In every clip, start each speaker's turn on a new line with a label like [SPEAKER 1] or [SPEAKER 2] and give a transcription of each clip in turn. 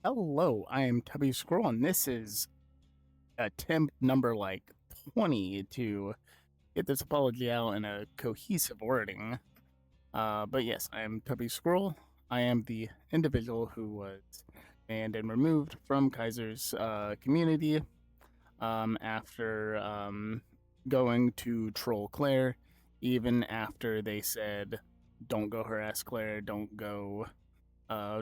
[SPEAKER 1] Hello, I am Tubby Scroll, and this is attempt number 20 to get this apology out in a cohesive wording. But yes, I am Tubby Scroll. I am the individual who was banned and removed from Kaiser's community after going to troll Claire, even after they said, don't go harass Claire, don't go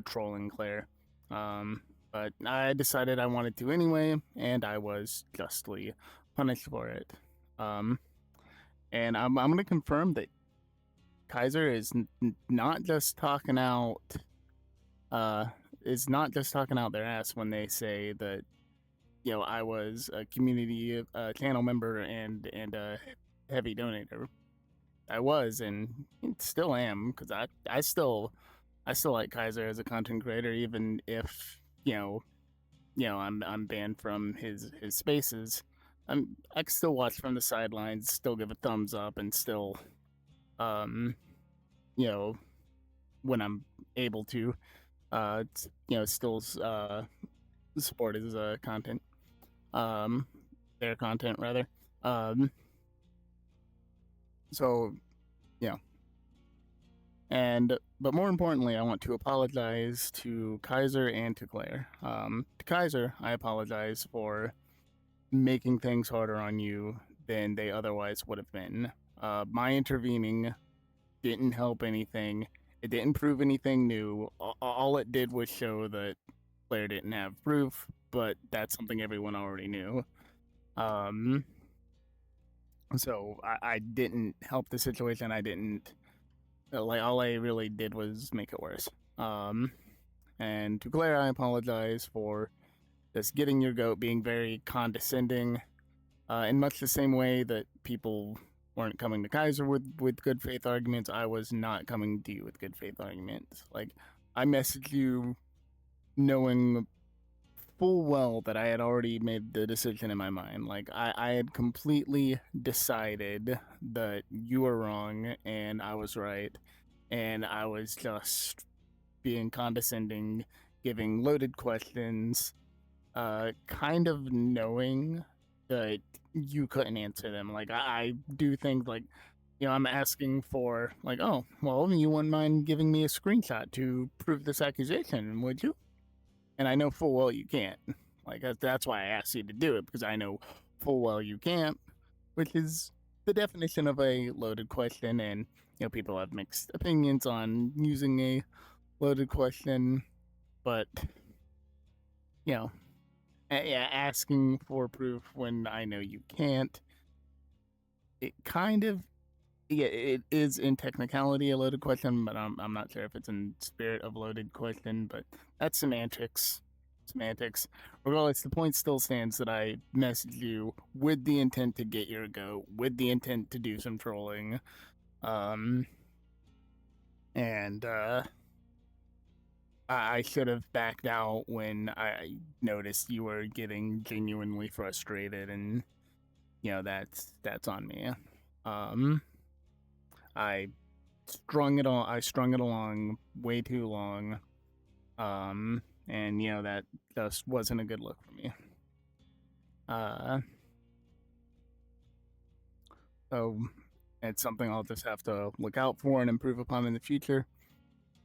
[SPEAKER 1] trolling Claire. Um, but I decided I wanted to anyway, and I was justly punished for it. Um, and I'm going to confirm that Kaiser is not just talking out, uh, is not just talking out their ass when they say that I was a community channel member and a heavy donator. I was and still am because I still like Kaiser as a content creator, even if I'm banned from his spaces. I can still watch from the sidelines, still give a thumbs up, and still um you know when I'm able to still support his content, um their content rather. Um so yeah, and but more importantly, I want to apologize to Kaiser and to Claire. To Kaiser, I apologize for making things harder on you than they otherwise would have been. My intervening didn't help anything. It didn't prove anything new. All it did was show that Claire didn't have proof, but that's something everyone already knew. Um, so I didn't help the situation. I didn't all I really did was make it worse. Um, and to Claire, I apologize for just getting your goat, being very condescending, in much the same way that people weren't coming to Kaiser with good faith arguments. I was not coming to you with good faith arguments. Like, I messaged you knowing full well that I had already made the decision in my mind. Like, I had completely decided that you were wrong and I was right, and I was just being condescending, giving loaded questions, kind of knowing that you couldn't answer them. Like, I do think, like, I'm asking for, like, oh, well, you wouldn't mind giving me a screenshot to prove this accusation, would you? And I know full well you can't. Like, that's why I asked you to do it, because I know full well you can't, which is the definition of a loaded question. And, people have mixed opinions on using a loaded question, but, you know, yeah, asking for proof when I know you can't, it kind of, yeah, it is in technicality a loaded question, but I'm not sure if it's in spirit of loaded question, but that's semantics. Semantics. Regardless, the point still stands that I messaged you with the intent to get your goat, with the intent to do some trolling. Um, and I should have backed out when I noticed you were getting genuinely frustrated, and that's on me. Um, I I strung it along way too long. And that just wasn't a good look for me. Uh, so it's something I'll just have to look out for and improve upon in the future.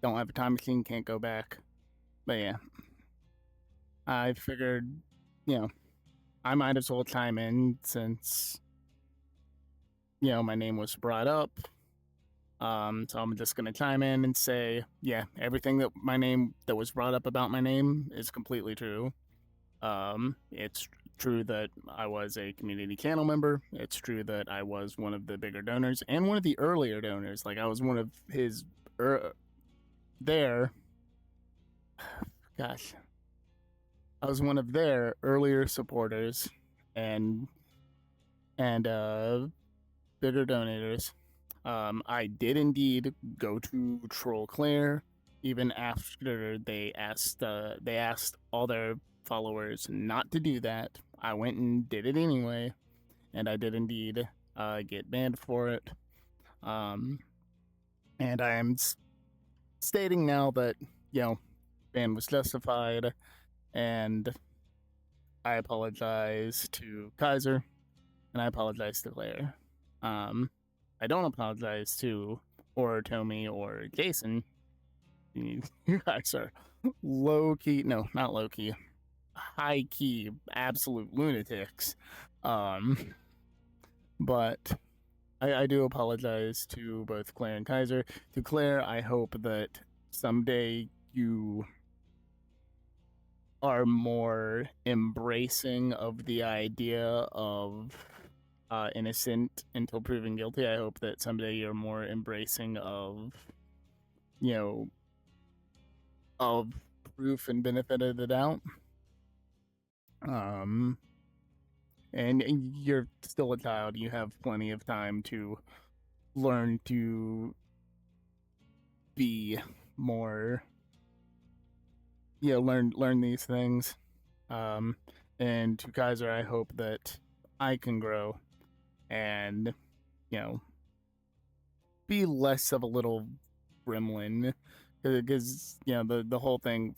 [SPEAKER 1] Don't have a time machine, can't go back. But yeah, I figured, you know, I might as well chime in since, my name was brought up. So I'm just gonna chime in and say, yeah, everything that was brought up about my name is completely true. It's true that I was a community channel member. It's true that I was one of the bigger donors and one of the earlier donors. Like, I was one of his their gosh, I was one of their earlier supporters and and bigger donators. I did indeed go to troll Claire, even after they asked all their followers not to do that. I went and did it anyway, and I did indeed get banned for it. Um, and I am stating now that ban was justified. And I apologize to Kaiser, and I apologize to Claire. Um, I don't apologize to or Tommy or Jason. You guys are low key, no, not low key, high key, absolute lunatics. Um, but I do apologize to both Claire and Kaiser. To Claire, I hope that someday you are more embracing of the idea of innocent until proven guilty. I hope that someday you're more embracing of, you know, of proof and benefit of the doubt. Um, and you're still a child. You have plenty of time to learn to be more, learn these things. Um, and to Kaiser, I hope that I can grow and, you know, be less of a little gremlin, because the whole thing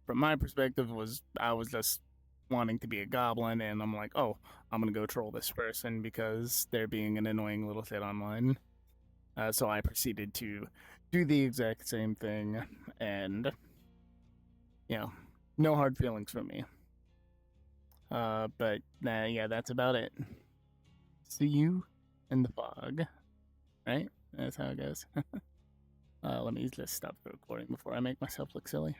[SPEAKER 1] from my perspective was I was just wanting to be a goblin, and I'm like, oh, I'm gonna go troll this person because they're being an annoying little shit online. So I proceeded to do the exact same thing, and no hard feelings from me. But yeah, that's about it. See you in the fog, right? That's how it goes. Let me just stop the recording before I make myself look silly.